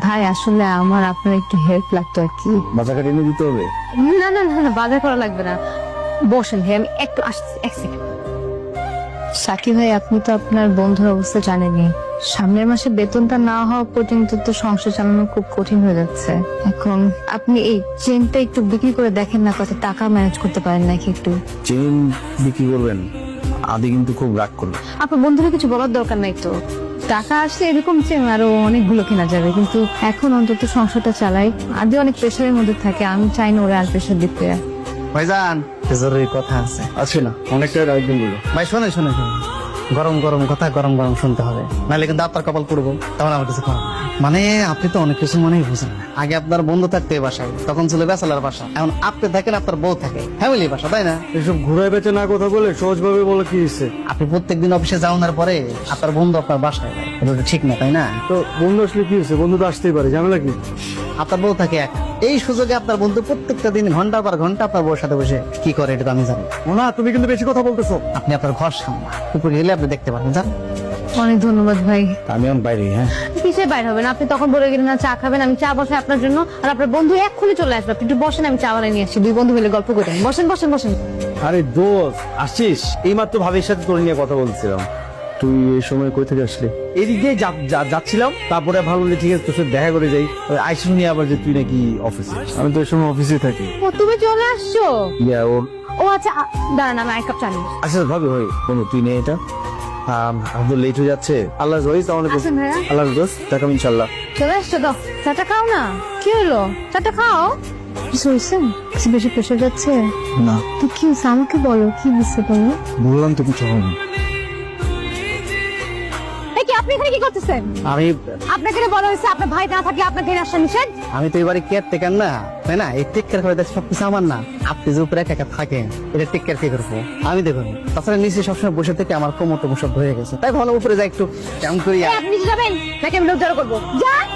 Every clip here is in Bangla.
ভাই আসলে আমার আপনার একটু হেল্প লাগতো আর কি। বাজার এনে দিতে হবে? না না না না, বাজার করা লাগবে না, বসেন ভাই, আমি একটু আসছি, এক সেকেন্ড। সাকিব ভাই, আপনি তো আপনার বন্ধুর অবস্থা জানেনই। সামনের মাসে বেতনটা না হওয়া পর্যন্ত তো সংসার চালানো খুব কঠিন হয়ে যাচ্ছে। এখন আপনি এই চেনটা একটু বিক্রি করে দেখেন না, কত টাকা ম্যানেজ করতে পারেন নাকি একটু। চেন বিক্রি করবেন? আদি কিন্তু খুব রাগ করবে। আপনার বন্ধুরা কিছু বলার দরকার নাই তো, টাকা আসলে এরকম চেন আরো অনেকগুলো কেনা যাবে, কিন্তু এখন অন্তত সংসারটা চালাই। আদি অনেক প্রেশারের মধ্যে থাকে, আমি চাই না ওরা আর প্রেশার দিতে। ভাইজান জরুরি কথা আছে। আছে না, অনেকটা একদিন বললো। ভাই শোনে শোনে শোনে, গরম গরম কথা গরম গরম শুনতে হবে, নাহলে কিন্তু আপনার কপাল পড়বো, তখন আমার কিছু করার নেই। মানে আপনি তো অনেক কিছু মনেই বুঝেন না। আগে আপনার বন্ধু থাকতে এই বাসায়, তখন ছিল ব্যাচেলার বাসা। এখন আপনি থাকেন, আপনার বউ থাকে, ফ্যামিলি বাসা, তাই না? এসব ঘুরায় বেঁচে না কথা বলে সহজ ভাবে বলে কি হয়েছে? আপনি প্রত্যেকদিন অফিসে যাওয়ার পরে আপনার বন্ধু আপনার বাসায় যায়, এটা তো ঠিক না, তাই না? তো বন্ধু আসলে কি হয়েছে? বন্ধু তো আসতেই পারে, ঝামেলা কি? আপনার বউ থাকে একা, এই সুযোগে আপনার বন্ধু প্রত্যেকটা দিন ঘন্টার পর ঘন্টা আপনার বউর সাথে বসে কি করে এটা তো আমি জানি। না, তুমি কিন্তু বেশি কথা বলতেছো। আপনি আপনার ঘর সামলা, উপরে গেলে আপনি দেখতে পারবেন, জান। অনেক ধন্যবাদ ভাই। আমি এখন বাইরে। হ্যাঁ, কিসে বাইর হবেন? আপনি তখন বলে গেলেন না চা খাবেন, আমি চা বসাই আপনার জন্য, আর আপনার বন্ধু এক্ষুনি চলে আসবে। আপনি একটু বসেন, আমি চা বানিয়ে নিয়ে আসছি, দুই বন্ধু মিলে গল্প করেন। বসেন বসেন বসেন। আরে দোস্ত, আসছিস? এইমাত্র ভাবির সাথে তোর নিয়ে কথা বলছিলাম। তুই এই সময় কই থেকে আসলি? এদিক দিয়ে যাচ্ছিলাম, তারপরে ভাবলাম যে ঠিক আছে তোর সাথে দেখা করে যাই। আইসি শুনি আবার যে তুই নাকি অফিসে। আমি তো এই সময় অফিসে থাকি। ও তুমি চলে আসছো? ইয়া ওর ও আচ্ছা, দাঁড়ান আমি এক কাপ চা নিয়ে আসছি। আচ্ছা ভাবি, হয় বন্ধু তুই নে এটা। আমি তো লেট হয়ে যাচ্ছে। আল্লাহ হাফেজ। তাহলে আসেন ভাইয়া। আল্লাহ হাফেজ, দেখাম ইনশাল্লাহ। চলে আসছো তো, চাটা খাও না। কি হলো, চাটা খাও। কিছু হয়েছে? কিছু বেশি প্রেশার যাচ্ছে? না, তো কি হয়েছে আমাকে বলো, কি হয়েছে বলো। বললাম তো কিছু হবে না। এই কি আপনি এখানে কি করতেছেন? আমি আপনাকে না বলা হয়েছে আপনার ভাই না থাকলে আপনাকে এখানে আসা নিষেধ? আমি তো এবারে কেয়ার টেকার না, তাই না? এই টেক কেয়ার করে দেখ সবকিছু আমার না। আপনি যে উপরে একা একা থাকেন, এটা টেক কেয়ার কে করবো? আমি দেখুন। তাছাড়া নিচে সবসময় বসে থেকে আমার কোমর টোমর সব হয়ে গেছে, তাই ভালো উপরে যাই একটু কেমন করি। এই, আপনি নিচে যাবেন নাকি আমি লোক জড়ো করবো? যান।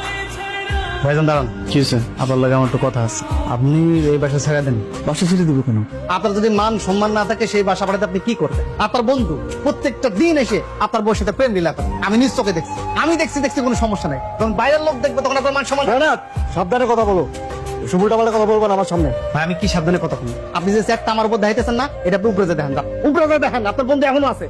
ভাইজান দাঁড়ান, কি হয়েছে? আপনার লাগে আমার একটু কথা আছে। আপনি এই বাসা ছেড়ে দেন। বাসা ছেড়ে দেবো কেন? আপনার যদি মান সম্মান না থাকে, সেই বাসা বাড়িতে আপনি কি করবেন? আপনার বন্ধু প্রত্যেকটা দিন এসে আপনার বউর সাথে প্রেম লীলা করে, আমি নিজ চোখে দেখছি। আমি দেখছি কোনো সমস্যা নাই। যখন বাইরের লোক দেখবে তখন আপনার মান সম্মান। না, সাবধানে কথা বলো। এসব উল্টাপাল্টা কথা বলবো না আমার সামনে। ভাই আমি কি সাবধানে কথা বলি? আপনি যে একটা আমার উপর দেখাইতেছেন না, এটা আপনি উপরে যে দেখেন, উপরে যে দেখেন আপনার বন্ধু এখনো আছে।